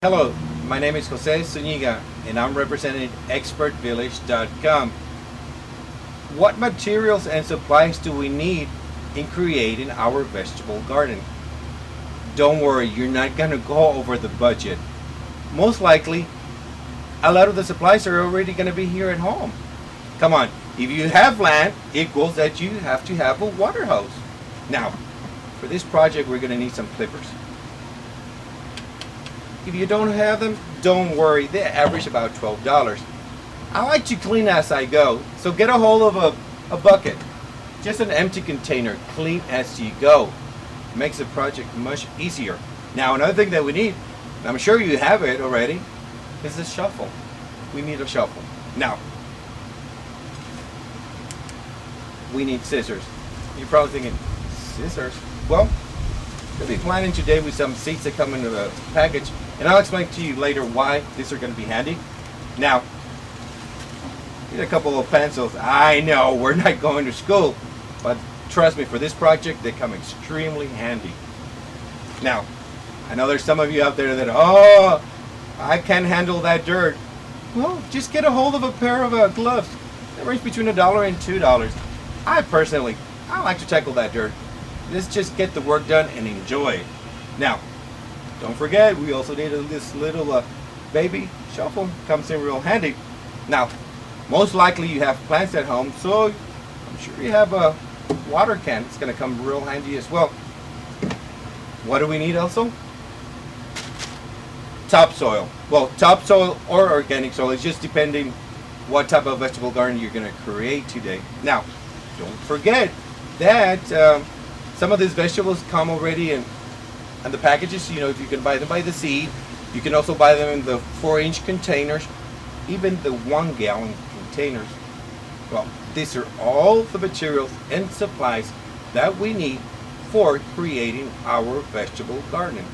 Hello, my name is Jose Zuniga and I'm representing expertvillage.com. What materials and supplies do we need in creating our vegetable garden? Don't worry, you're not going to go over the budget. Most likely, a lot of the supplies are already going to be here at home. Come on, if you have land, it equals that you have to have a water hose. Now, for this project, we're going to need some clippers. If you don't have them, don't worry, they average about $12. I like to clean as I go, so get a hold of a bucket. Just an empty container, clean as you go. Makes the project much easier. Now another thing that we need, and I'm sure you have it already, is a shovel. We need a shovel. Now, we need scissors. You're probably thinking, scissors? Well, we'll be planning today with some seeds that come in a package, and I'll explain to you later why these are going to be handy. Now, need a couple of pencils. I know we're not going to school, but trust me, for this project they come extremely handy. Now, I know there's some of you out there that, oh, I can't handle that dirt. Well, just get a hold of a pair of gloves. They range between $1 and $2. I like to tackle that dirt. Let's just get the work done and enjoy it. Now, don't forget, we also need this little baby shovel. Comes in real handy. Now, most likely you have plants at home, so I'm sure you have a water can. It's going to come real handy as well. What do we need also? Topsoil. Well, topsoil or organic soil, it's just depending what type of vegetable garden you're going to create today. Now, don't forget that some of these vegetables come already in the packages. You know, if you can buy them by the seed, you can also buy them in the 4-inch containers, even the 1-gallon containers. Well, these are all the materials and supplies that we need for creating our vegetable garden.